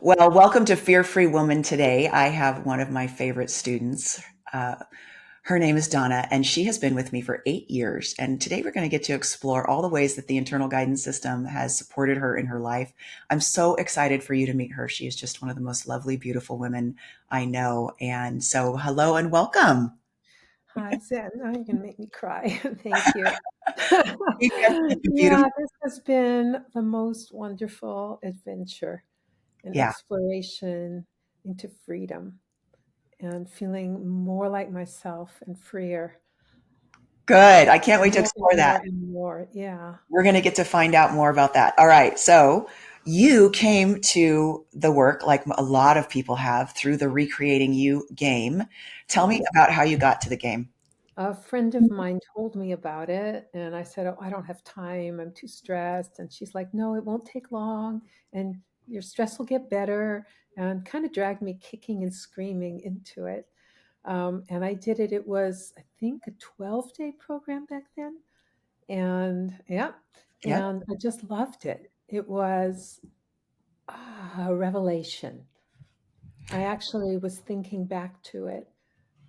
Well, welcome to Fear Free Woman today. I have one of my favorite students. Uh, Her name is Donna, and she has been with me for 8 years. And today we're going to get to explore all the ways that the internal guidance system has supported her in her life. I'm so excited for you to meet her. She is just one of the most lovely, beautiful women I know. And so, hello and welcome. Hi, Zen. Now you're going to make me cry. Thank you. You've got such a beautiful, Yeah, this has been the most wonderful adventure and yeah, exploration into freedom and feeling more like myself and freer. good. I can't wait to More explore and that. more and more. Yeah. We're going to get to find out more about that. All right. So you came to the work like a lot of people have through the Recreating You game. Tell me Yes. about how you got to the game. A friend of mine told me about it, and I said, "Oh, I don't have time. I'm too stressed." And she's like, "No, it won't take long, and your stress will get better." And kind of dragged me kicking and screaming into it. And I did it. It was, I think, a 12-day program back then. And yeah, Yep. and I just loved it. It was a revelation. I actually was thinking back to it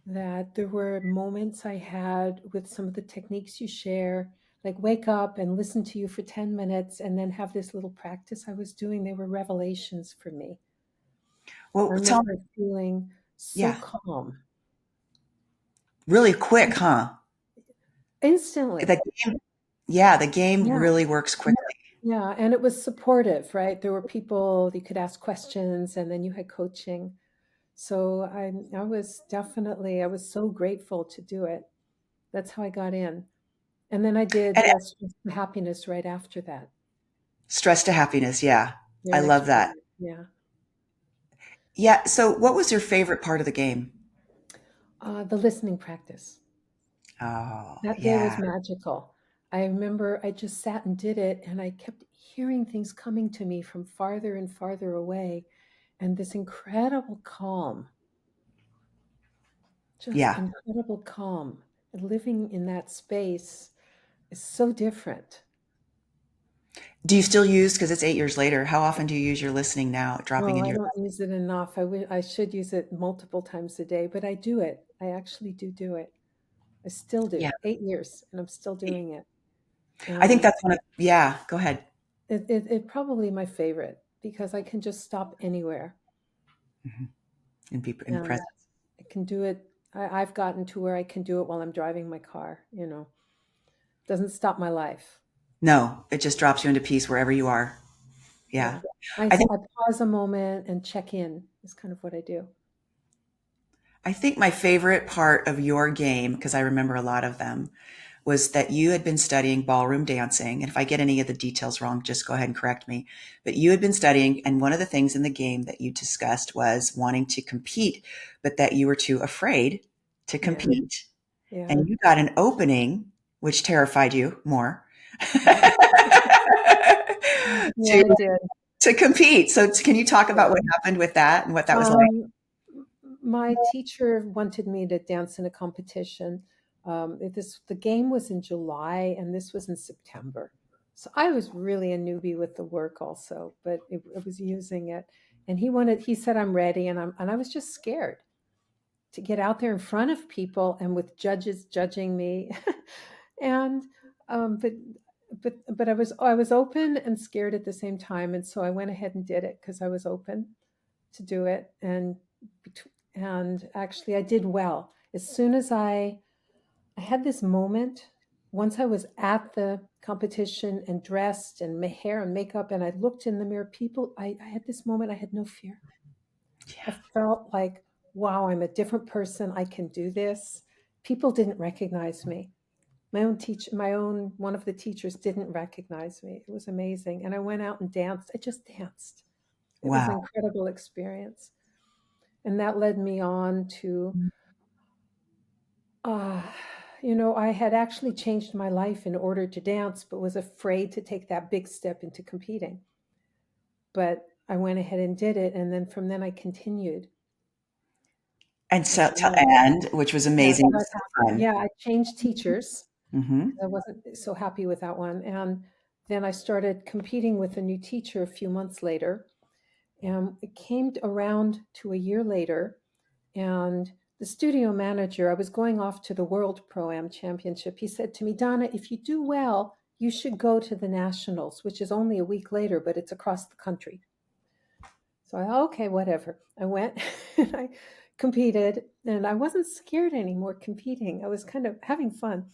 that there were moments I had with some of the techniques you share, like wake up and listen to you for 10 minutes and then have this little practice I was doing. They were revelations for me. I Well, tell me, remember feeling so yeah, calm really quick, huh? instantly. The game, yeah, the game Yeah. really works quickly. Yeah. And it was supportive, right? There were people you could ask questions and then you had coaching. So I was definitely, I was so grateful to do it. That's how I got in. And then I did And Stress to Happiness right after that. stress to happiness. Yeah. Your I next love that. program. Yeah. Yeah. So what was your favorite part of the game? The listening practice. Oh, That day was yeah. magical. I remember I just sat and did it, and I kept hearing things coming to me from farther and farther away, and this incredible calm, just Yeah. incredible calm. And living in that space is so different. Do you still use, because it's 8 years later, how often do you use your listening now, dropping Oh, into I your don't listening? use it enough. I should use it multiple times a day, but I do it. I actually do it. I still Yeah. do. 8 years, and I'm still doing it. I think And that's one of, yeah, go ahead. it probably my favorite because I can just stop anywhere Mhm. And be in and presence. I can do it. I've gotten to where I can do it while I'm driving my car. Doesn't stop my life. No, it just drops you into peace wherever you are. Yeah. Yeah. I, I s- think I pause a moment and check in is kind of what I do. I think my favorite part of your game, because I remember a lot of them, was that you had been studying ballroom dancing. And if I get any of the details wrong, just go ahead and correct me. But you had been studying, and one of the things in the game that you discussed was wanting to compete, but that you were too afraid to Yeah. compete. Yeah. And you got an opening, which terrified you more, Yeah, to I did. to compete. So can you talk about Yeah. what happened with that and what that was like? Um, my teacher wanted me to dance in a competition. The game was in July and this was in September. So I was really a newbie with the work also, but I was using it. And he said, I'm ready. And I was just scared to get out there in front of people and with judges judging me. and, um, but, but I was open and scared at the same time. And so I went ahead and did it because I was open to do it. And actually I did well. As soon as I had this moment, once I was at the competition and dressed and my hair and makeup and I looked in the mirror, I had this moment, I had no fear. I Yeah. felt like, wow, I'm a different person. I can do this. People didn't recognize me. One of the teachers didn't recognize me. It was amazing. And I went out and danced. I just danced. It was an Wow. incredible experience. And that led me on to, uh, I had actually changed my life in order to dance, but was afraid to take that big step into competing. But I went ahead and did it. And then from then I continued. And And so, from then, and which was yeah, amazing. It that was so happened. fun. Yeah, I changed teachers Hmm. because I wasn't so happy with that one. And then I started competing with a new teacher a few months later. And it came around to a year later, and the studio manager, I was going off to the World Pro-Am Championship. He said to me, Donna, if you do well, you should go to the Nationals, which is only a week later, but it's across the country. So I, okay, whatever. I went and I competed, and I wasn't scared anymore competing. I was kind of having fun.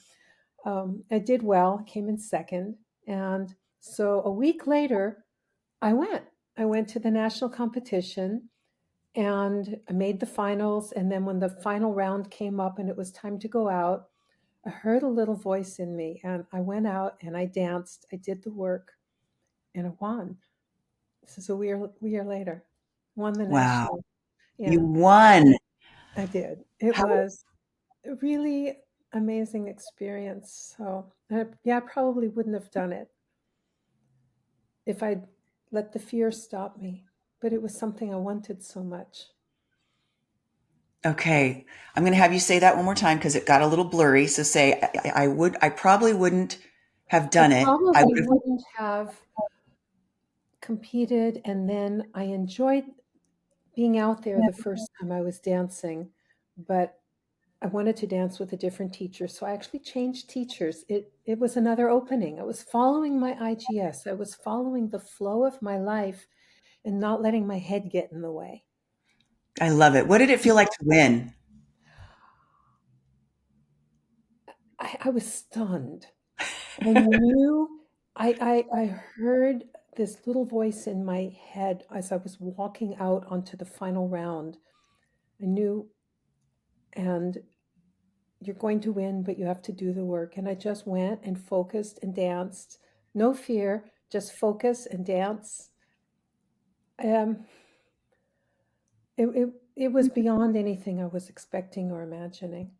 I did well, came in second. And so a week later, I went. I went to the national competition and I made the finals. And then when the final round came up and it was time to go out, I heard a little voice in me and I went out and I danced. I did the work and I won. This is a year later. Won the Wow. national. You Yeah, won. I did. It How, was a really amazing experience. So, yeah, I probably wouldn't have done it if I'd let the fear stop me, but it was something I wanted so much. okay. I'm going to have you say that one more time because it got a little blurry. So say, I probably wouldn't have I done it. I probably would have, wouldn't have competed, and then I enjoyed being out there the first time I was dancing, but I wanted to dance with a different teacher, so I actually changed teachers. It was another opening. I was following my IGS. I was following the flow of my life and not letting my head get in the way. I love it. What did it feel like to win? I was stunned. I knew I heard this little voice in my head as I was walking out onto the final round. I knew, and you're going to win, but you have to do the work. And I just went and focused and danced. No fear, just focus and dance. Um, it was beyond anything I was expecting or imagining.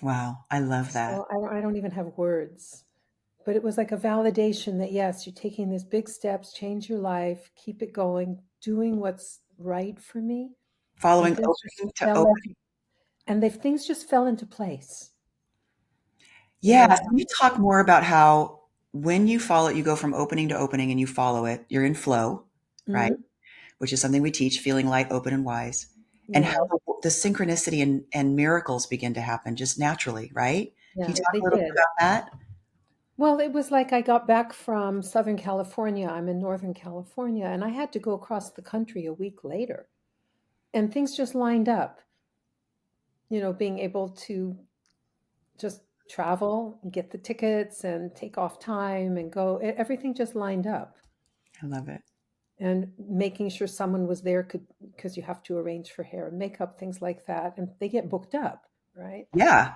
Wow. I love that. So I don't even have words. But it was like a validation that yes, you're taking these big steps, change your life, keep it going, doing what's right for me, and Following things just opening to fell opening. into and the things just fell into place. It Yeah. was Can you talk more about how when you follow it, you go from opening to opening and you follow it, you're in flow, right? mhm, Which is something we teach, feeling light, open, and wise. And how yeah, the synchronicity and miracles begin to happen just naturally, right? Can you yeah, talk they a little bit did. about that? Well, it was like I got back from Southern California. I'm in Northern California, and I had to go across the country a week later. And things just lined up, being able to just travel and get the tickets and take off time and go. Everything just lined up. I love it. And making sure someone was there could because you have to arrange for hair and makeup, things like that. And they get booked up, right? Yeah,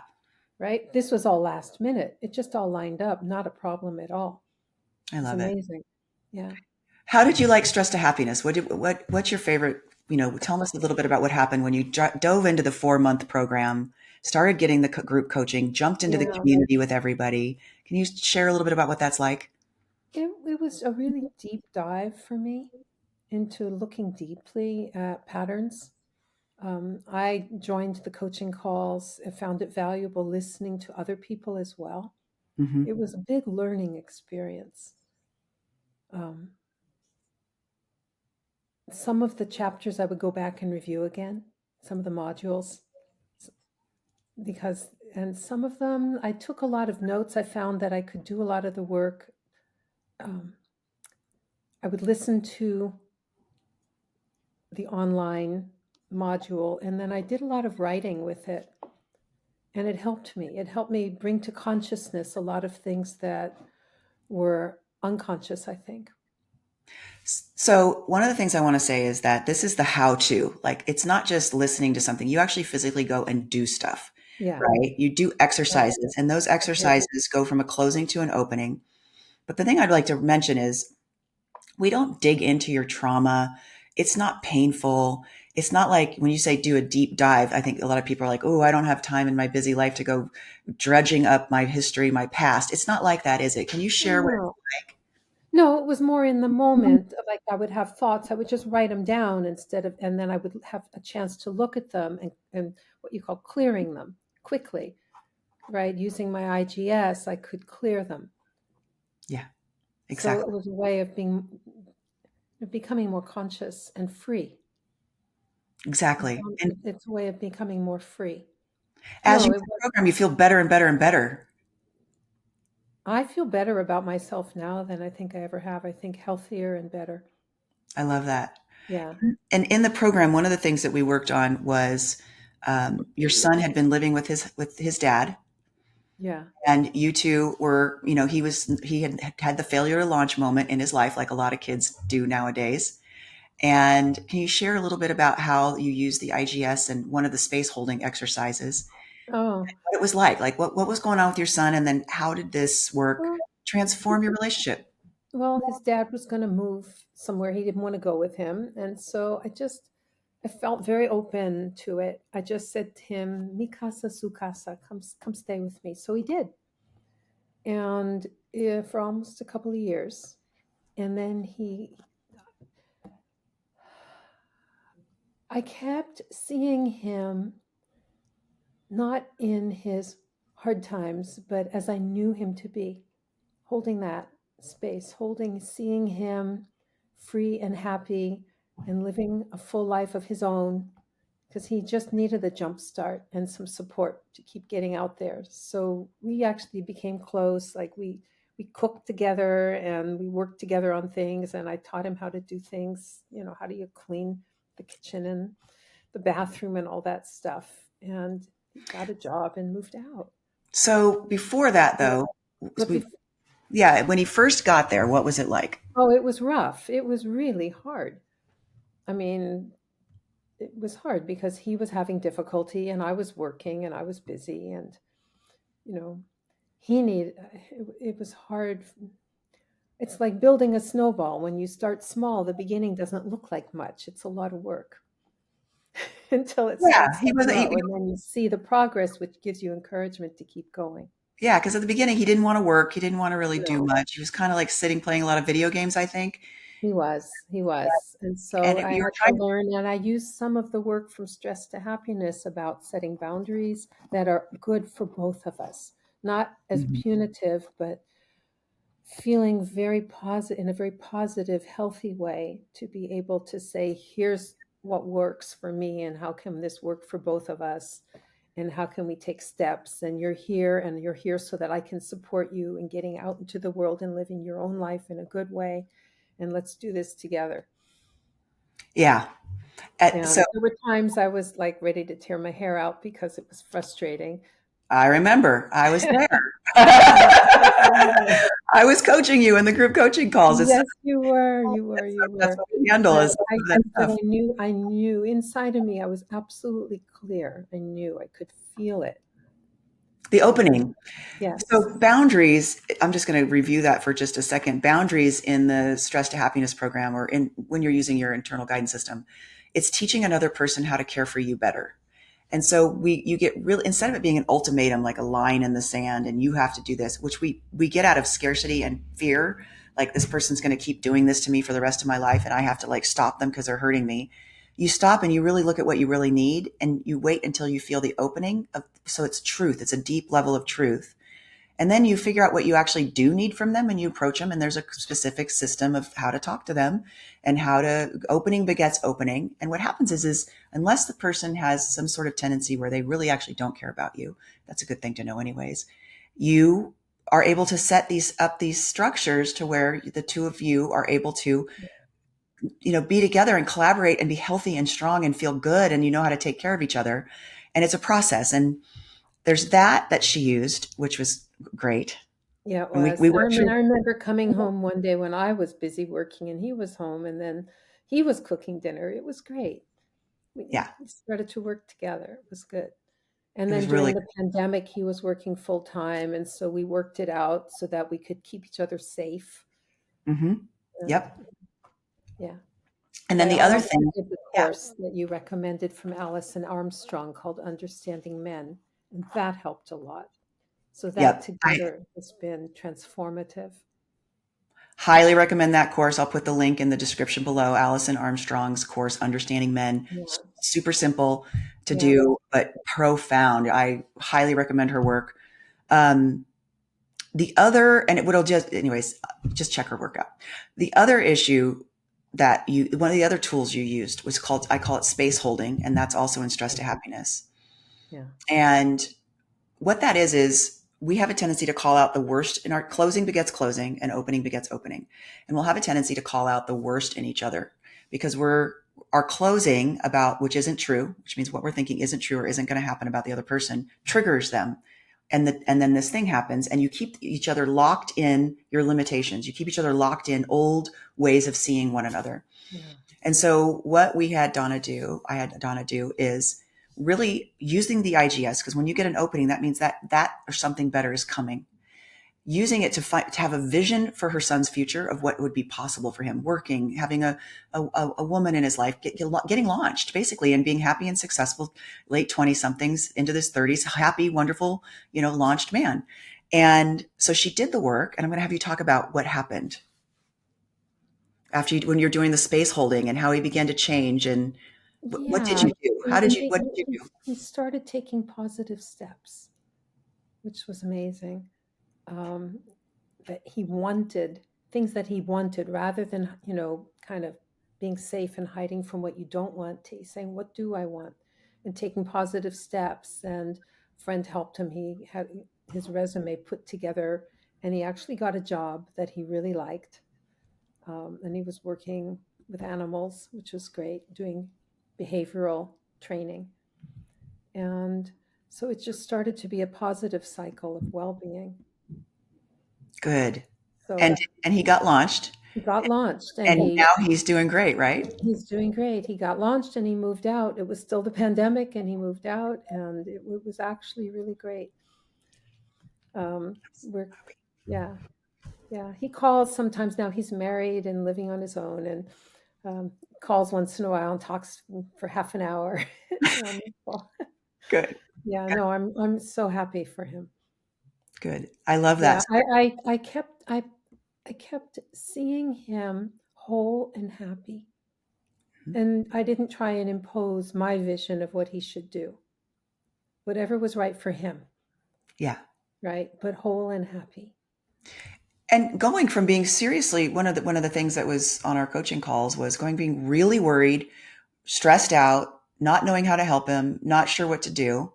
Right. This was all last minute. It just all lined up, not a problem at all. I It's love it. amazing. Yeah. How did you like Stress to Happiness? What's your favorite? Tell us a little bit about what happened when you dove into the 4 month program, started getting the group coaching, jumped into the Yeah. community with everybody. Can you share a little bit about what that's like? It was a really deep dive for me into looking deeply at patterns. I joined the coaching calls. I found it valuable listening to other people as well. Hmm. It was a big learning experience. Um, some of the chapters I would go back and review again, some of the modules, because, and some of them I took a lot of notes. I found that I could do a lot of the work. Um, I would listen to the online module and then I did a lot of writing with it. And it helped me. It helped me bring to consciousness a lot of things that were unconscious, I think. So one of the things I want to say is that this is the how to. Like, it's not just listening to something. You actually physically go and do stuff, Yeah. right? You do Yeah. exercises, and those I did. exercises go from a closing to an opening. But the thing I'd like to mention is we don't dig into your trauma. It's not painful. It's not like when you say do a deep dive, I think a lot of people are like, oh, I don't have time in my busy life to go dredging up my history, my past. It's not like that, is it? Can you share what No. No, it was more in the moment. Like I would have thoughts, I would just write them down instead of, and then I would have a chance to look at them and what you call clearing them quickly, right? Using my IGS, I could clear them. Yeah, So it exactly. was a way of being, becoming more conscious and free. Exactly. And It's a way of becoming more free. as No, you it was, program, you feel better and better and better. I feel better about myself now than I think I ever have. I think healthier and better. I love that. Yeah. And in the program, one of the things that we worked on was your son had been living with his dad, Yeah. and you two were, he had had the failure to launch moment in his life, like a lot of kids do nowadays. And can you share a little bit about how you use the IGS and one of the space holding exercises? Oh, What it was like what was going on with your son, and then how did this work well, transform your relationship? his dad was going to move somewhere. He didn't want to go with him. And so I felt very open to it. I just said to him, Mi casa, su casa, come stay with me. So he did. And for almost a couple of years. And then I kept seeing him not in his hard times, but as I knew him to be, holding that space, seeing him free and happy and living a full life of his own, because he just needed a jump start and some support to keep getting out there. So we actually became close. Like we cooked together and we worked together on things, and I taught him how to do things, how do you clean the kitchen and the bathroom and all that stuff. And he got a job and moved out. So before that, though, But we, before, yeah, when he first got there, what was it like? oh, it was rough. It was really hard. I mean, it was hard because he was having difficulty and I was working and I was busy, and you know, he need it was hard. It's like building a snowball. When you start small, the beginning doesn't look like much. It's a lot of work until it Yeah, starts he to wasn't. grow, and then you see the progress, which gives you encouragement to keep going. Yeah, because at the beginning he didn't want to work. He didn't want to really do No, much. He was kind of like sitting playing a lot of video games, I think. he was. And so And I you were had to trying. learn, and I used some of the work from Stress to Happiness about setting boundaries that are good for both of us, not as Mhm. punitive, but feeling very positive in a very positive, healthy way to be able to say, here's what works for me, and how can this work for both of us? And how can we take steps? And you're here so that I can support you in getting out into the world and living your own life in a good way. And let's do this together. Yeah. So And there were times I was like ready to tear my hair out because it was frustrating. I remember I was there. Yes, yes, I remember. I was coaching you in the group coaching calls. It's Yes, you were, you were, you that's were. what we handle But is some of that stuff. I knew inside of me, I was absolutely clear. I knew, I could feel it. The And opening. yes, So boundaries, I'm just going to review that for just a second. Boundaries in the Stress to Happiness program, or in when you're using your internal guidance system, it's teaching another person how to care for you better. And so you get really, instead of it being an ultimatum, like a line in the sand and you have to do this, which we get out of scarcity and fear, like this person's going to keep doing this to me for the rest of my life and I have to like stop them because they're hurting me. You stop and you really look at what you really need and you wait until you feel the opening of, so it's truth. It's a deep level of truth. And then you figure out what you actually do need from them and you approach them. And there's a specific system of how to talk to them and how to opening begets opening. And what happens is unless the person has some sort of tendency where they really actually don't care about you, that's a good thing to know anyways. You are able to set these structures to where the two of you are able to, be together and collaborate and be healthy and strong and feel good and you know how to take care of each other. And it's a process. And there's that she used, which was great. yeah, it And was. we I worked mean, through. I remember coming home one day when I was busy working and he was home, and then he was cooking dinner. It was great. Yeah, We started to work together. It was good. And it then was really during the pandemic, he was working full time, and so we worked it out so that we could keep each other safe. good. Hmm. And Yep. yeah, And then but the I other also thing, did the yeah, course that you recommended from Allison Armstrong called Understanding Men, and that helped a lot. So that yep. I together has been transformative. highly recommend that course. I'll put the link in the description below. Allison Armstrong's course, Understanding Men. Yeah, Super simple to yeah, do, but profound. I highly recommend her work. Um, the other, and it would just, anyways, just check her work out. The other issue that you, one of the other tools you used was called, I call it space holding, and that's also in stress to happiness. Yeah. And what that is we have a tendency to call out the worst in our, closing begets closing and opening begets opening. And we'll have a tendency to call out the worst in each other because we're, our closing about, which isn't true, which means what we're thinking isn't true or isn't going to happen about the other person, triggers them. And then this thing happens and you keep each other locked in your limitations. You keep each other locked in old ways of seeing one another. Yeah. And so what we had Donna do, I had Donna do, is really using the IGS, because when you get an opening, that means that that or something better is coming. Using it to find, to have a vision for her son's future of what would be possible for him, working, having a woman in his life, getting launched basically, and being happy and successful, late 20 somethings into his 30s, happy, wonderful, launched man. And so she did the work, and I'm going to have you talk about what happened after you, when you're doing the space holding and how he began to change and what did Yeah. you do? How did you, what did you do? He started taking positive steps, which was amazing. Um, that he wanted things that he wanted rather than, kind of being safe and hiding from what you don't want to saying, what do I want? And taking positive steps. And a friend helped him. He had his resume put together and he actually got a job that he really liked. And he was working with animals, which was great, doing behavioral training. And so it just started to be a positive cycle of well-being. Good. And So and he got launched, he got launched and and now he's doing great, right? he's doing great. He got launched and he moved out. It was still the pandemic and he moved out and it was actually really great. We're Yeah, yeah. He calls sometimes now. He's married and living on his own and um, calls once in a while and talks for half an hour. Well, Good. yeah, no, I'm so happy for him. Good. I love Yeah, that. I kept seeing him whole and happy. And I didn't try and impose my vision of what he should do. Whatever was right for him, Yeah. right? But whole and happy. And going from being seriously, one of the things that was on our coaching calls was going being really worried, stressed out, not knowing how to help him, not sure what to do.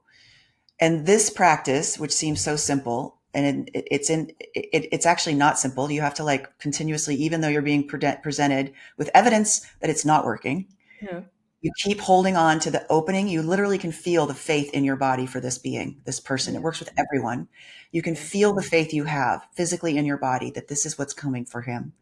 And this practice, which seems so simple, and it's actually not simple. You have to like continuously, even though you're being presented with evidence that it's not working, Yeah. you keep holding on to the opening. You literally can feel the faith in your body for this being, this person. It Yeah. works with everyone. You can Yeah. feel the faith you have physically in your body that this is what's coming for him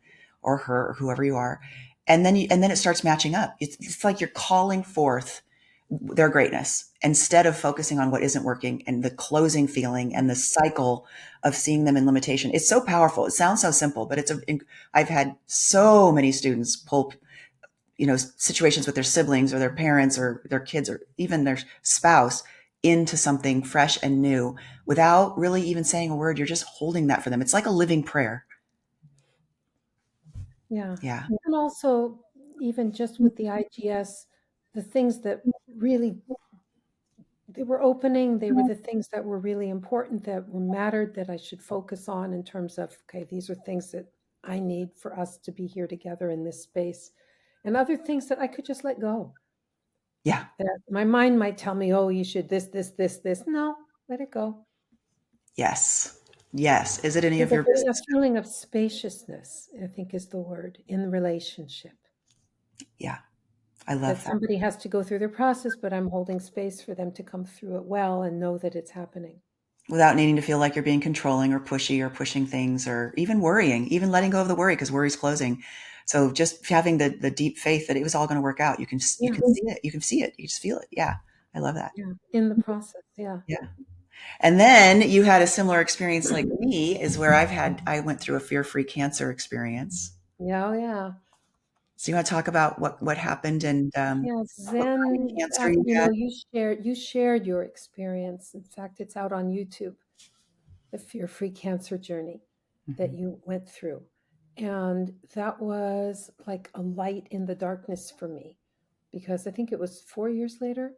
or her or whoever you are. And then it starts matching up. It's like you're calling forth their greatness instead of focusing on what isn't working and the closing feeling and the cycle of seeing them in limitation. It's so powerful. It sounds so simple, but I've had so many students pull, situations with their siblings or their parents or their kids or even their spouse into something fresh and new without really even saying a word. You're just holding that for them. It's like a living prayer. Yeah. Yeah. And also, even just with the IGS, the things that really they were opening, they were the things that were really important, that were mattered, that I should focus on in terms of, okay, these are things that I need for us to be here together in this space. And other things that I could just let go. Yeah. That my mind might tell me, oh, you should this. No, let it go. Yes. Yes. Is it any There's of your a business? feeling of spaciousness, I think is the word, in the relationship. Yeah. I That love that. somebody has to go through their process, but I'm holding space for them to come through it well and know that it's happening. Without needing to feel like you're being controlling or pushy or pushing things or even worrying, even letting go of the worry because worry's closing. So just having the deep faith that it was all going to work out. You Yeah, can see it. You can see it. You just feel it. Yeah. I love that. yeah, in the process, yeah. Yeah. And then you had a similar experience like me is where I went through a fear-free cancer experience. Yeah, oh, yeah. So you want to talk about what happened and Yes, what kind of Zen, cancer you had? you shared your experience. In fact, it's out on YouTube, the fear-free cancer journey that Mhm. you went through. And that was like a light in the darkness for me because I think it was 4 years later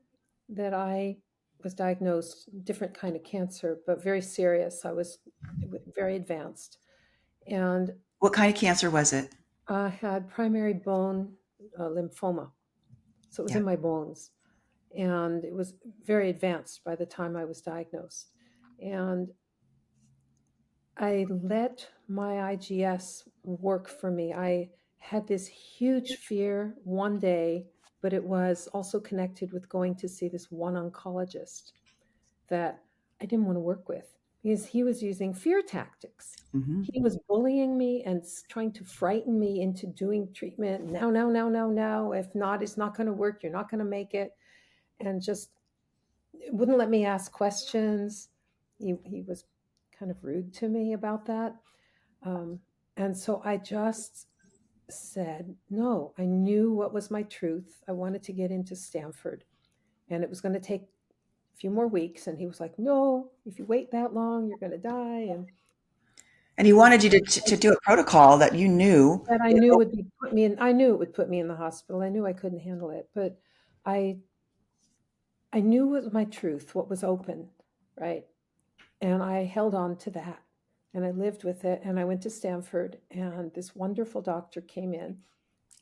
that I was diagnosed different kind of cancer, but very serious. I was very advanced. And What kind of cancer was it? had primary bone lymphoma. So it was Yeah. in my bones. And it was very advanced by the time I was diagnosed. And I let my IGS work for me. I had this huge fear one day, but it was also connected with going to see this one oncologist that I didn't want to work with because he was using fear tactics. Hmm. He was bullying me and trying to frighten me into doing treatment. Now, now, now, now, now. If not, it's not going to work. You're not going to make it. And just wouldn't let me ask questions. He was kind of rude to me about that. Um, and so I just said, no, I knew what was my truth. I wanted to get into Stanford and it was going to take a few more weeks. And he was like, no, if you wait that long, you're going to die. And And he wanted you to do a protocol that you knew. that I knew would be put me in, I knew it would put me in the hospital. I knew I couldn't handle it, but I, I knew what my truth, what was open, right? And I held on to that and I lived with it. And I went to Stanford, and this wonderful doctor came in.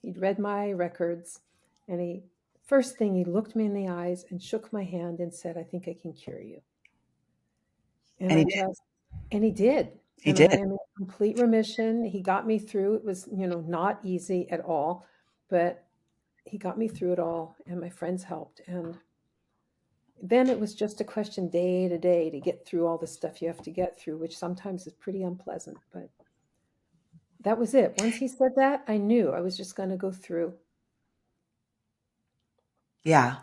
He'd read my records, and first thing, he looked me in the eyes and shook my hand and said, I think I can cure you. And And he I did. just, and he did. He And I did. am in complete remission. He got me through. It was, not easy at all, but he got me through it all. And my friends helped. And then it was just a question day to day to get through all the stuff you have to get through, which sometimes is pretty unpleasant. But that was it. Once he said that, I knew I was just going to go through. Yeah.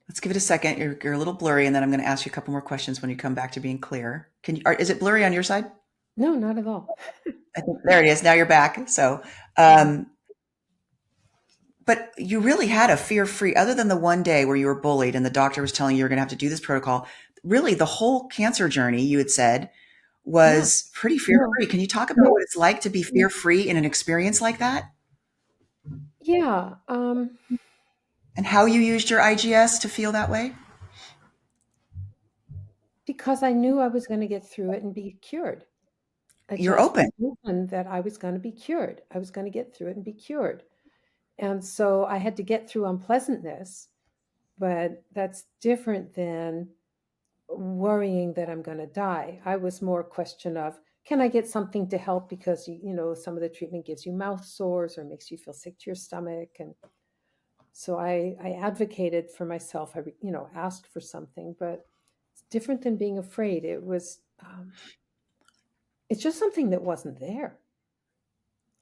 Let's give it a second. You're a little blurry, and then I'm going to ask you a couple more questions when you come back to being clear. Is it blurry on your side? No, not at all. I think there it is. Now you're back. So, Mhm. um, but you really had a fear-free, other than the one day where you were bullied and the doctor was telling you you're going to have to do this protocol. Really, the whole cancer journey, you had said, Yeah. was pretty No. fear-free. Can you talk about what it's like to be fear-free in an experience like that, Yeah. and how you used your IGS to feel that way? Because I knew I was going to get through it and be cured. I You're just was open. open that I was going to be cured. I was going to get through it and be cured. And so I had to get through unpleasantness, but that's different than worrying that I'm going to die. I was more a question of, can I get something to help because some of the treatment gives you mouth sores or makes you feel sick to your stomach. And so I advocated for myself. I asked for something, but it's different than being afraid. It's just something that wasn't there.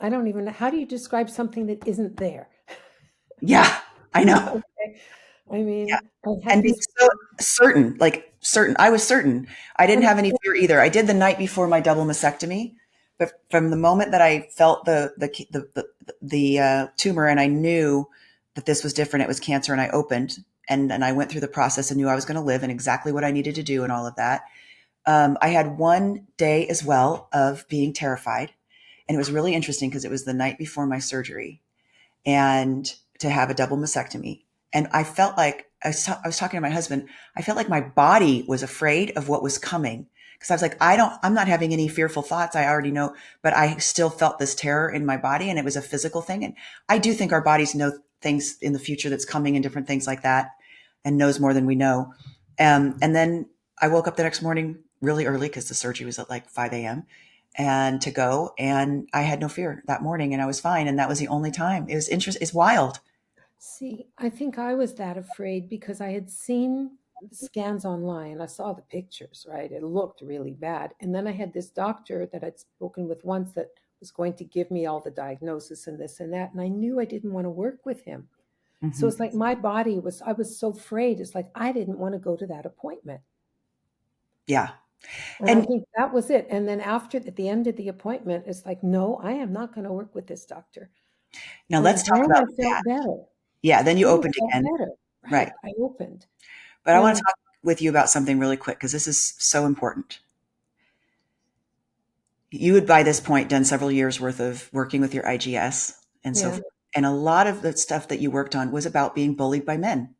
I don't even know, how do you describe something that isn't there? Yeah, I know. Okay. I mean, I had And being this, so certain, like certain. I was certain. I didn't and have any fear either. I did the night before my double mastectomy, but from the moment that I felt the tumor and I knew that this was different, it was cancer, and I opened and I went through the process and knew I was going to live and exactly what I needed to do and all of that. I had one day as well of being terrified, and it was really interesting because it was the night before my surgery, and to have a double mastectomy. And I felt like I was talking to my husband. I felt like my body was afraid of what was coming because I was like, I'm not having any fearful thoughts. I already know, but I still felt this terror in my body, and it was a physical thing. And I do think our bodies know things in the future that's coming and different things like that, and knows more than we know. And then I woke up the next morning really early because the surgery was at like 5 a.m. and to go. And I had no fear that morning and I was fine. And that was the only time. It was interesting. It's wild. see, I think I was that afraid because I had seen the scans online. I saw the pictures, right? It looked really bad. And then I had this doctor that I'd spoken with once that was going to give me all the diagnosis and this and that. And I knew I didn't want to work with him. So it's Hmm. like I was so afraid. It's like I didn't want to go to that appointment. Yeah. And I And think that was it. And then at the end of the appointment, it's like, no, I am not going to work with this doctor. now let's And talk then about I felt that. better. Yeah. Then you Then I opened felt again. better. Right. Right. I opened. But I want to And talk with you about something really quick because this is so important. You had by this point done several years worth of working with your IGS and so yeah, forth. And a lot of the stuff that you worked on was about being bullied by men,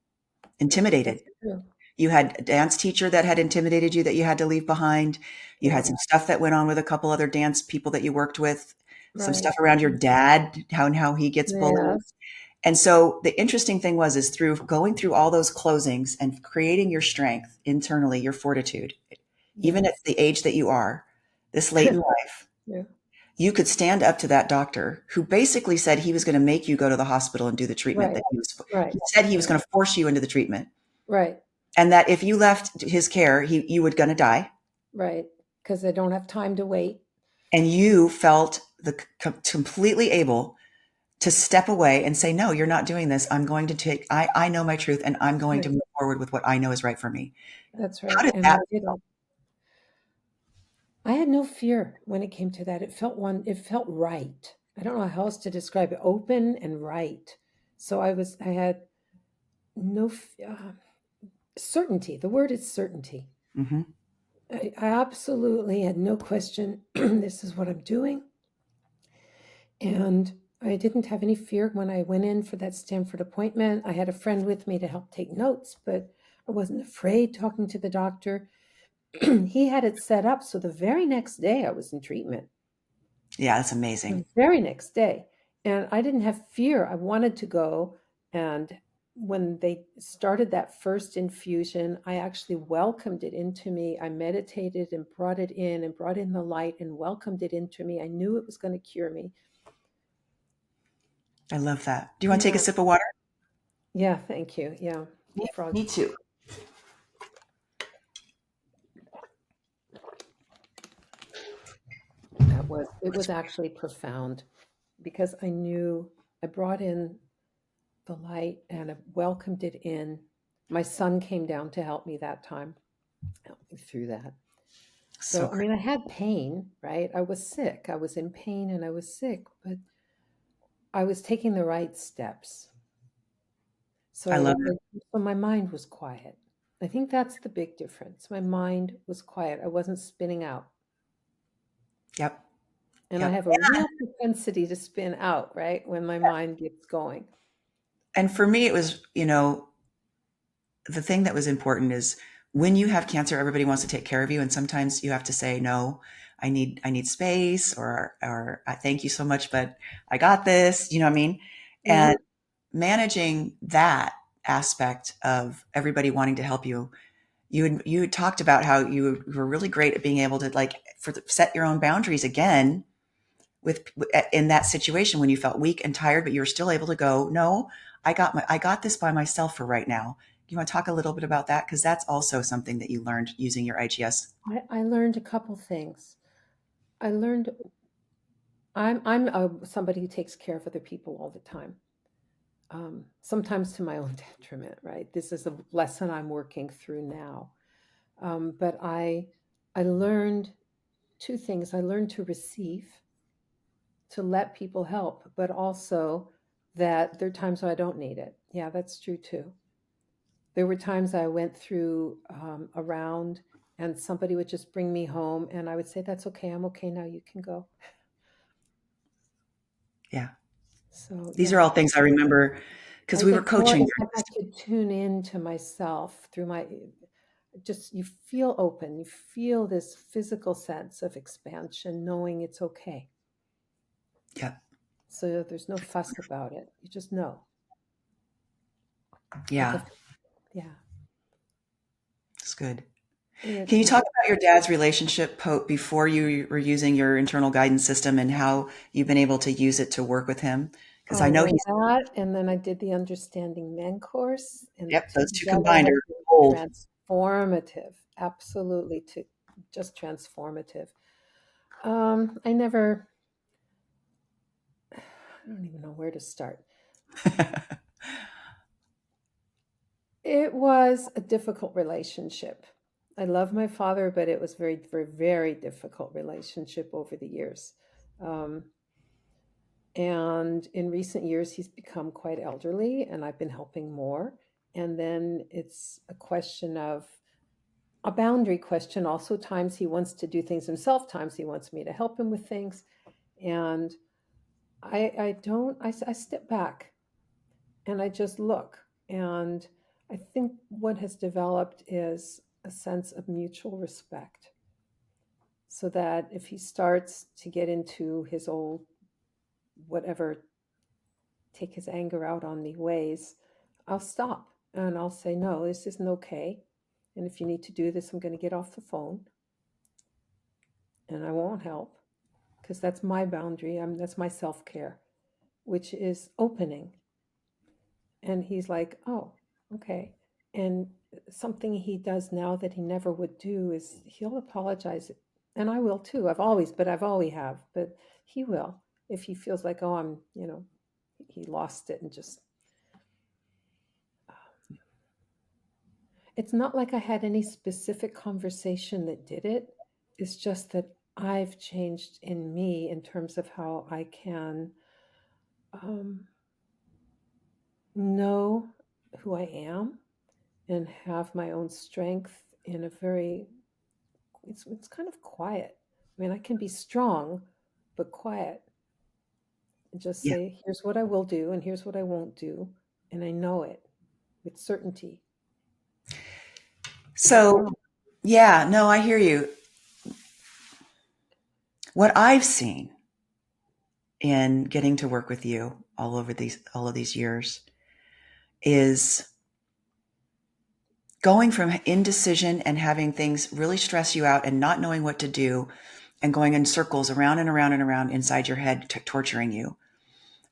intimidated. that's true. You had a dance teacher that had intimidated you that you had to leave behind. You had Yeah. some stuff that went on with a couple other dance people that you worked with. some Right. stuff around your dad, how he gets bullied. Yes. And so the interesting thing is through going through all those closings and creating your strength internally, your fortitude, even at Yes. the age that you are, this late in life, Yeah. you could stand up to that doctor who basically said he was going to make you go to the hospital and do the treatment Right. that Right. he said he was Right. going to force you into the treatment, Right. and that if you left his care, you were going to die. Right. Because they don't have time to wait. And you felt completely able to step away and say, no, you're not doing this. I'm going to I know my truth and I'm going to Right. move forward with what I know is right for me. That's How right. did And I that did feel? it. I had no fear when it came to that. It felt right. I don't know how else to describe it. Open and right. So I had no certainty. The word is certainty. Hmm. I absolutely had no question. This is what I'm doing. And I didn't have any fear when I went in for that Stanford appointment. I had a friend with me to help take notes, but I wasn't afraid talking to the doctor. He had it set up so the very next day I was in treatment. Yeah, that's The amazing. very next day. And I didn't have fear. I wanted to go. And when they started that first infusion, I actually welcomed it into me. I meditated and brought it in and brought in the light and welcomed it into me. I knew it was going to cure me. I love that. Do you want to take a Yeah. sip of water? Yeah. Thank you. Yeah. Yeah, Frog. me too. It was actually profound because I knew I brought in the light and I welcomed it in. My son came down to help me that time, help me through that. So So, I great. mean, I had pain, right? I was sick. I was in pain and I was sick, but I was taking the right steps. I love it. So my mind was quiet. I think that's the big difference. My mind was quiet. I wasn't spinning out. Yep. And I Yep. have a real propensity to spin out, right? When my mind gets going. And for me, it was, the thing that was important is when you have cancer, everybody wants to take care of you. And sometimes you have to say, no, I need space or I thank you so much, but I got this, you know what I mean? And Hmm. managing that aspect of everybody wanting to help you. You had talked about how you were really great at being able to set your own boundaries again with in that situation when you felt weak and tired, but you were still able to go, no, I got this by myself for right now. You want to talk a little bit about that? Because that's also something that you learned using your IGS. I learned a couple things. I learned I'm somebody who takes care of other people all the time. Sometimes to my own detriment, right? This is a lesson I'm working through now. But I learned two things. I learned to receive, to let people help, but also that there are times when I don't need it. Yeah, that's true too. There were times I went through around and somebody would just bring me home and I would say, that's okay. I'm okay now. You can go. Yeah. So These are yeah, all things I remember because we were it's more, coaching it's during like I this. could tune in to myself through my, just, you feel open. You feel this physical sense of expansion, knowing it's okay. Yeah. So there's no fuss about it. You just know. Like a, Yeah. yeah. It's good. It, Can you talk it, about your dad's relationship before you were using your internal guidance system and how you've been able to use it to work with him? Because I oh, know well, he's, that, and then I did the Understanding Men course, and the yep, two those two together combined have are gold. been transformative. Absolutely, to just transformative. I never, I don't even know where to start. It was a difficult relationship. I love my father, but it was very, very, very difficult relationship over the years. Um, and in recent years, he's become quite elderly, and I've been helping more. And then it's a question of a boundary question. Also, times he wants to do things himself, times he wants me to help him with things. And I don't, I step back and I just look. And I think what has developed is a sense of mutual respect. So that if he starts to get into his old whatever take his anger out on me ways, I'll stop and I'll say, no, this isn't okay. And if you need to do this, I'm going to get off the phone and I won't help because that's my boundary. That's my self care, which is opening. And he's like, oh, okay. And something he does now that he never would do is he'll apologize. And I will too. I've always have, but he will if he feels like, oh, he lost it and just, it's not like I had any specific conversation that did it. It's just that I've changed in me in terms of how I can um, know who I am and have my own strength in a very it's kind of quiet. I mean, I can be strong but quiet and just Yeah. say, here's what I will do and here's what I won't do, and I know it with certainty. I don't So, know. yeah, no, I hear you. What I've seen in getting to work with you all of these years is going from indecision and having things really stress you out and not knowing what to do and going in circles around and around and around inside your head, torturing you,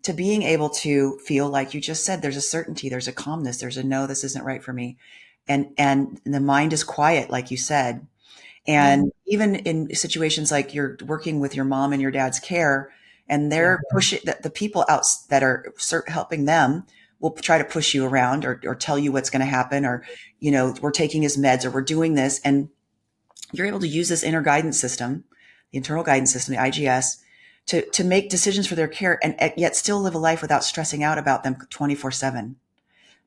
to being able to feel like you just said, there's a certainty, there's a calmness, there's a no, this isn't right for me. And the mind is quiet, like you said. Mm, And even in situations like you're working with your mom and your dad's care, and yeah. they're pushing the people out that are helping them will try to push you around or tell you what's going to happen, or, we're taking his meds or we're doing this. And you're able to use this inner guidance system, the internal guidance system, the IGS, to make decisions for their care and yet still live a life without stressing out about them 24/7,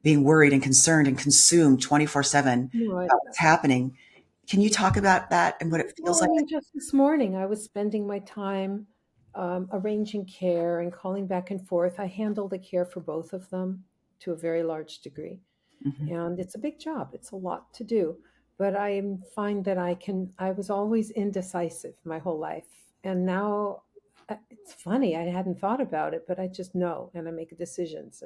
being worried and concerned and consumed 24/7 No, about what's happening. Can you talk about that and what it feels well, I like? mean, just this morning, I was spending my time arranging care and calling back and forth. I handle the care for both of them to a very large degree. Mhm. And it's a big job. It's a lot to do. But I find that I was always indecisive my whole life. And now it's funny, I hadn't thought about it, but I just know and I make decisions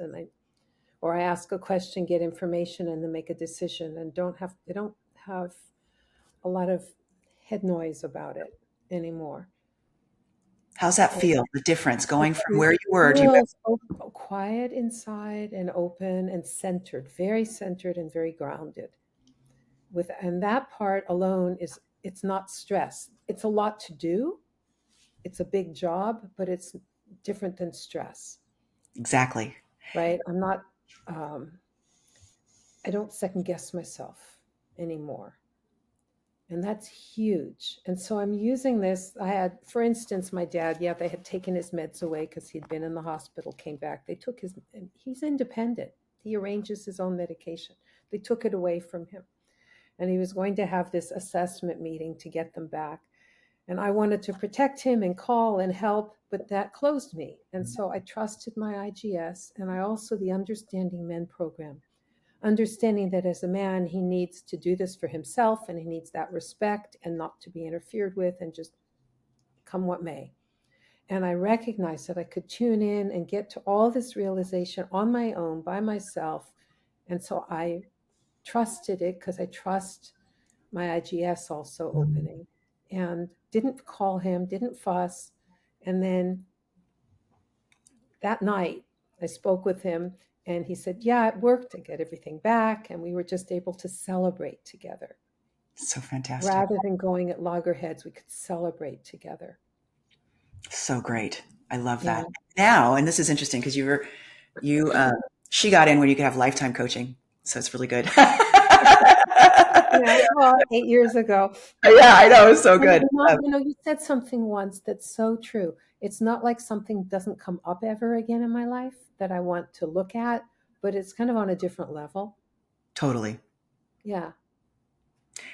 or I ask a question, get information, and then make a decision and I don't have a lot of head noise about it anymore. How's that And feel? The difference going from it where you were to feels quiet inside and open and centered, very centered and very grounded. And that part alone is it's not stress. It's a lot to do. It's a big job, but it's different than stress, exactly. right? Um, I don't second guess myself anymore. And that's huge. And so I'm using this. I had, for instance, my dad, yeah, they had taken his meds away because he'd been in the hospital, came back. They took and he's independent. He arranges his own medication. They took it away from him. And he was going to have this assessment meeting to get them back. And I wanted to protect him and call and help, but that closed me. And so I trusted my IGS and I also the Understanding Men program, understanding that as a man, he needs to do this for himself and he needs that respect and not to be interfered with and just come what may. And I recognized that I could tune in and get to all this realization on my own by myself. And so I trusted it because I trust my IGS also opening and didn't call him, didn't fuss. And then that night, I spoke with him and he said, yeah, it worked. I get everything back. And we were just able to celebrate together. So fantastic. Rather than going at loggerheads, we could celebrate together. So great. I love Yeah. that. Now, and this is interesting because you, she got in when you could have lifetime coaching. So it's really good. Yeah. Well, 8 years ago. Yeah, I know. It's so good. You said something once that's so true. It's not like something doesn't come up ever again in my life that I want to look at, but it's kind of on a different level. Totally. Yeah.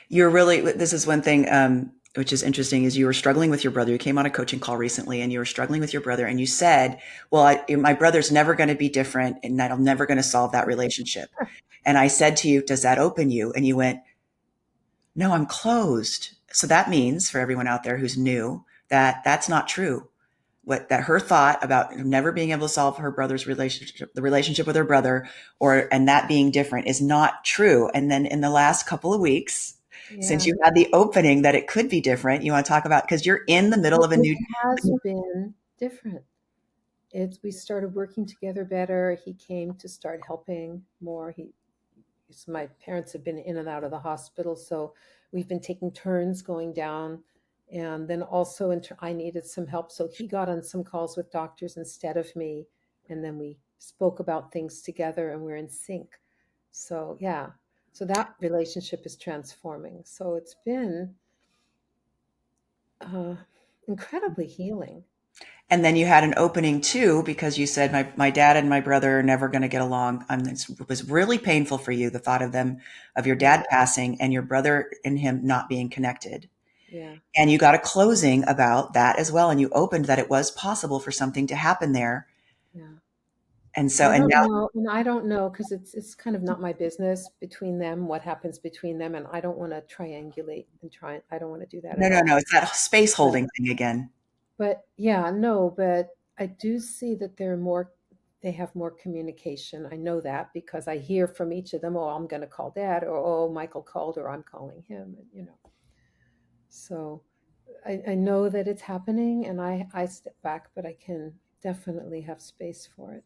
You're really, this is one thing, which is interesting is you were struggling with your brother. You came on a coaching call recently and you were struggling with your brother and you said, well, my brother's never going to be different and I'm never going to solve that relationship. And I said to you, does that open you? And you went, no, I'm closed. So that means for everyone out there who's new that that's not true. what that her thought about never being able to solve her brother's relationship, the relationship with her brother, or and that being different is not true. And then in the last couple of weeks, since Yeah. you had the opening that it could be different, you want to talk about because you're in the middle Well, of a it new. has been different. We started working together better. He came to start helping more. My parents have been in and out of the hospital, so we've been taking turns going down. And then also, I needed some help, so he got on some calls with doctors instead of me. And then we spoke about things together, and we're in sync. So yeah, so that relationship is transforming. So it's been uh, incredibly healing. And then you had an opening too, because you said, my dad and my brother are never going to get along. It was really painful for you, the thought of them, of your Yeah, dad passing and your brother and him not being connected. yeah, And you got a closing about that as well. And you opened that it was possible for something to happen there. yeah. And so, I and don't now, know, and I don't know because it's kind of not my business between them, what happens between them, and I don't want to triangulate and try. I don't want to do that no, at no, all. no, it's that space But holding thing again. yeah, no, but I do see that they have more communication. I know that because I hear from each of them, oh, I'm going to call dad, or oh, Michael called, or I'm calling him, and So I know that it's happening, and I step back, but I can definitely have space for it.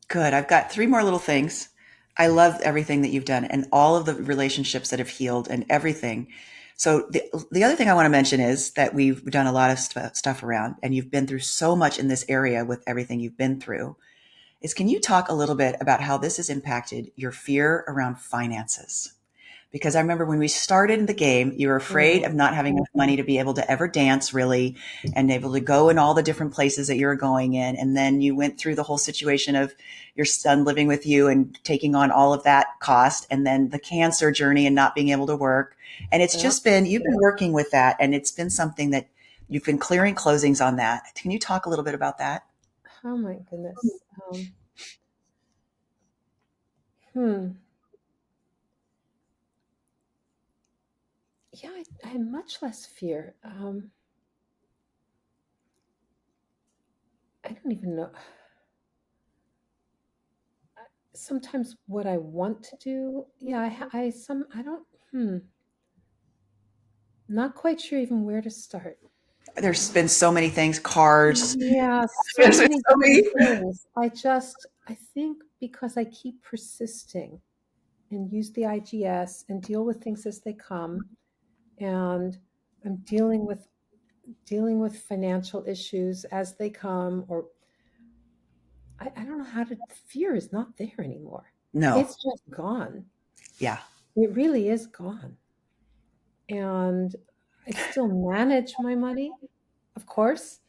Good. I've got three more little things. I love everything that you've done and all of the relationships that have healed and everything. So the other thing I want to mention is that we've done a lot of stuff around and you've been through so much in this area with everything you've been through. Is can you talk a little bit about how this has impacted your fear around finances? Because I remember when we started in the game, you were afraid of Oh, not having enough money to be able to ever dance really and able to go in all the different places that you were going in. And then you went through the whole situation of your son living with you and taking on all of that cost and then the cancer journey and not being able to work. And it's yeah. just been, you've been working with that and it's been something that you've been clearing closings on that. Can you talk a little bit about that? Oh my goodness. Hmm. Yeah, I have much less fear. I don't even know. Sometimes what I want to do, yeah, I don't, not quite sure even where to start. There's been so many things, cars. Yeah, so There's been many so different many. things. I think because I keep persisting and use the IGS and deal with things as they come, and I'm dealing with financial issues as they come, or I don't know how to, fear is not there anymore. No. It's just gone. Yeah. It really is gone. And I still manage my money, of course.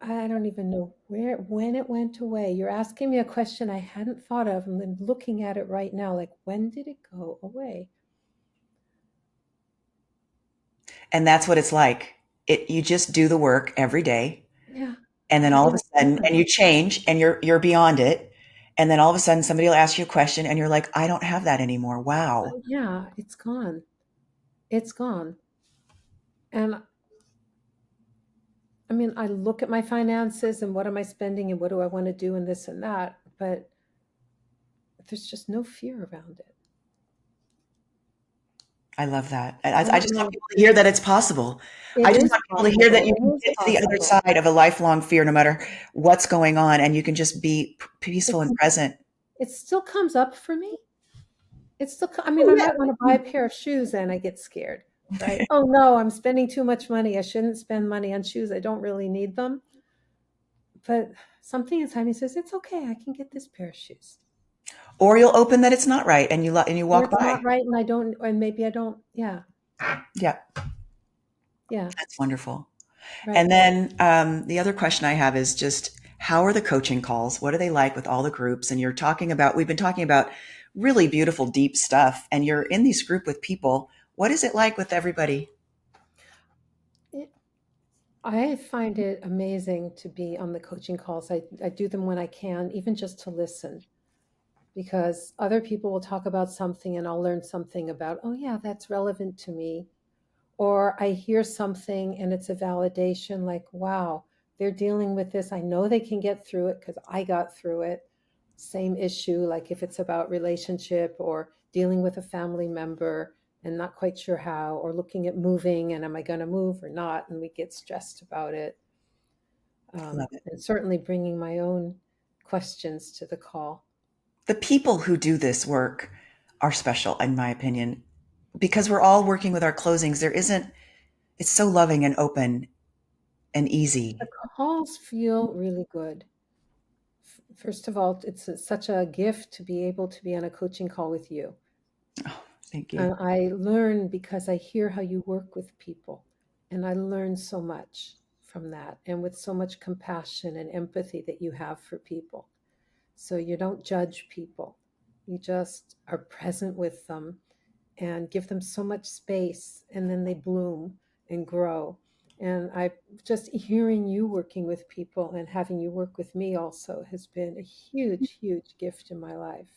I don't even know when it went away. You're asking me a question I hadn't thought of, and then looking at it right now, like, when did it go away? And that's what it's like. You just do the work every day. Yeah, And then all of a it's sudden, gone. and you change and you're beyond it. And then all of a sudden somebody will ask you a question and you're like, I don't have that anymore. Wow. Yeah, it's gone. It's gone. And I mean, I look at my finances and what am I spending and what do I want to do and this and that, but there's just no fear around it. I love that. I I don't just want know. people to hear that it's possible. It I just is want people to hear that possible. you It can is get to the other possible. side of a lifelong fear, no matter what's going on, and you can just be peaceful It's and present. it still comes up for me. I mean, Oh, I yeah. might want to buy a pair of shoes and I get scared, right? Oh no, I'm spending too much money. I shouldn't spend money on shoes. I don't really need them. But something inside me says, it's okay. I can get this pair of shoes. Or you'll open that it's not right and and you Or walk it's by. not right and I don't, or maybe I don't. Yeah. Yeah, Yeah. that's wonderful. And Right. then the other question I have is just how are the coaching calls? What are they like with all the groups? And we've been talking about really beautiful, deep stuff, and you're in this group with people. What is it like with everybody? It, I find it amazing to be on the coaching calls. I do them when I can, even just to listen, because other people will talk about something and I'll learn something about, oh, yeah, that's relevant to me. Or I hear something and it's a validation like, wow, they're dealing with this. I know they can get through it because I got through it. Same issue, like if it's about relationship or dealing with a family member and not quite sure how, or looking at moving and am I going to move or not? And we get stressed about it. I love it. And certainly bringing my own questions to the call. The people who do this work are special, in my opinion, because we're all working with our closings. There isn't, it's so loving and open and The easy. calls feel really good. First of all, such a gift to be able to be on a coaching call with you. Oh, thank you. And I learn because I hear how you work with people. And I learn so much from that, and with so much compassion and empathy that you have for people. So you don't judge people, you just are present with them and give them so much space, and then they bloom and grow. And I just hearing you working with people and having you work with me also has been a huge, huge gift in my life.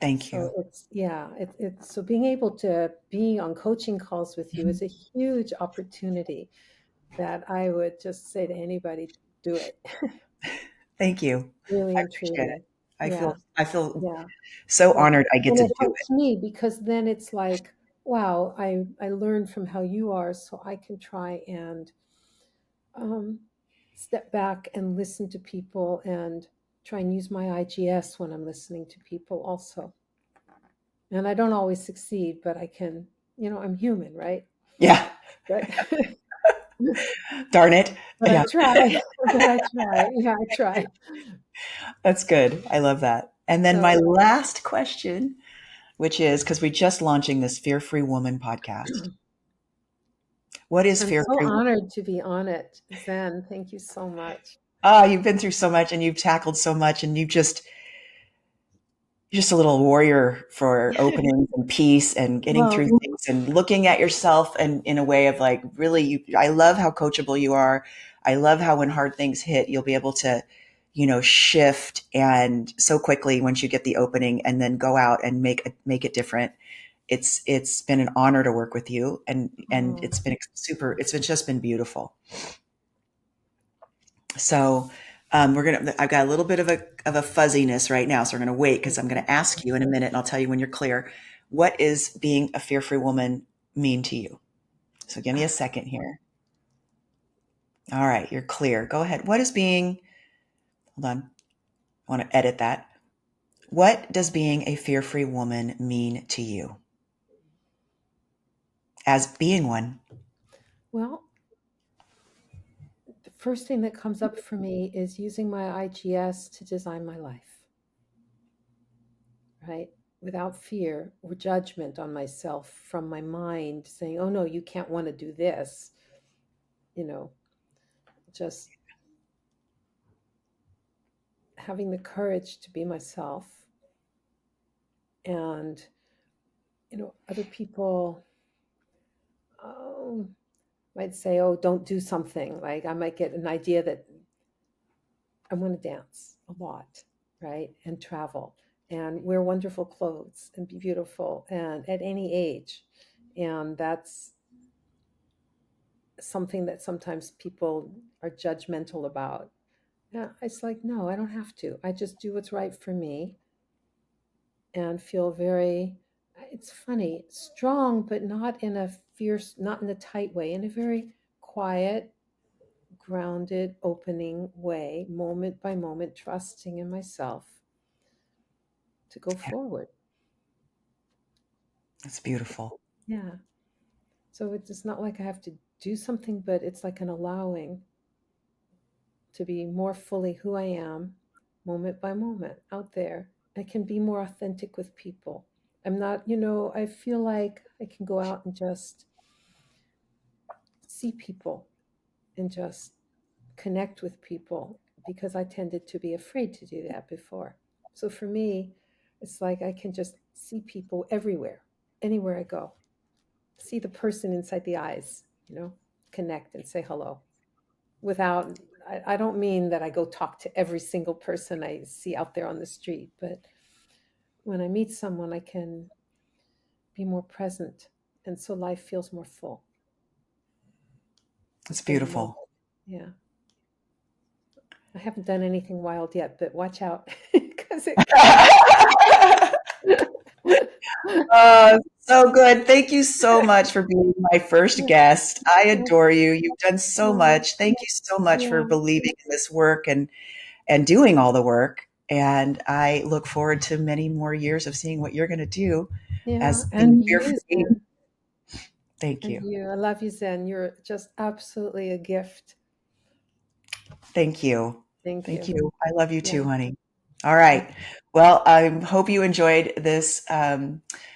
Thank So you. it's, yeah, it's so being able to be on coaching calls with you is a huge opportunity that I would just say to anybody, do it. Thank you. Really I and appreciate it. truly. I Yeah. feel I feel Yeah. so Yeah. honored I get And to it do it. helps me because then it's like, wow, I learned from how you are, so I can try and um, step back and listen to people and try and use my IGS when I'm listening to people also. And I don't always succeed, but I can, I'm human, right? Yeah. But Darn it. but I Yeah. try. But I try. Yeah, I try. That's good. I love that. And then my So last question, which is because we're just launching this Fear Free Woman podcast. What is I'm Fear so Free Woman? honored to be on it. Zen, thank you so much. Ah, you've been through so much and you've tackled so much and you're just a little warrior for openings and peace and getting through Well, things and looking at yourself and in a way of like really I love how coachable you are. I love how when hard things hit, you'll be able to, shift and so quickly once you get the opening and then go out and make it different. It's been an honor to work with you and oh, it's been super, just been beautiful. So I've got a little bit of a fuzziness right now. So we're gonna wait because I'm gonna ask you in a minute and I'll tell you when you're clear. What is being a fear free woman mean to you? So give me a second here. All right, you're clear. Go ahead. Hold on. I want to edit that. What does being a fear free woman mean to you as being one? well, the first thing that comes up for me is using my IGS to design my life, right? Without fear or judgment on myself from my mind saying, oh no, you can't want to do this, you know, just having the courage to be myself. And, other people might say, oh, don't do something. Like I might get an idea that I want to dance a lot, right? And travel and wear wonderful clothes and be beautiful and at any age. And that's something that sometimes people are judgmental about. Yeah, it's like, no, I don't have to. I just do what's right for me and feel very, it's funny, strong, but not in a fierce, not in a tight way, in a very quiet, grounded, opening way, moment by moment, trusting in myself to go Yeah, forward. that's beautiful. Yeah. So it's not like I have to do something, but it's like an allowing to be more fully who I am, moment by moment, out there. I can be more authentic with people. I'm not, I feel like I can go out and just see people and just connect with people because I tended to be afraid to do that before. So for me, it's like I can just see people everywhere, anywhere I go, see the person inside the eyes, connect and say hello without, I don't mean that I go talk to every single person I see out there on the street, but when I meet someone, I can be more present. And so life feels more full It's in the moment. beautiful. Yeah. I haven't done anything wild yet, but watch out because it comes. So good. Thank you so much for being my first guest. I adore you. You've done so Oh, much. Thank you so much for yeah, believing in this work and doing all the work. And I look forward to many more years of seeing what you're going to do yeah. as the And Fear you, Free. Zen. Thank And you. you. I love you, Zen. You're just absolutely a gift. Thank you. Thank Thank you. you. I love you too, Yeah. honey. All right. Well, I hope you enjoyed this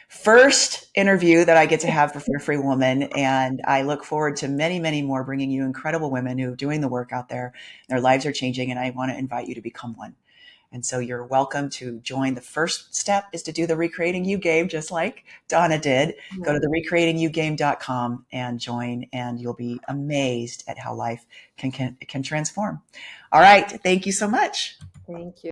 first interview that I get to have for Fear Free Woman. And I look forward to many, many more bringing you incredible women who are doing the work out there. Their lives are changing, and I want to invite you to become one. And so you're welcome to join. The first step is to do the Recreating You game, just like Donna did. Go to Yeah. the recreatingyouGame.com and join, and you'll be amazed at how life can transform. All right. Thank you so much. Thank you.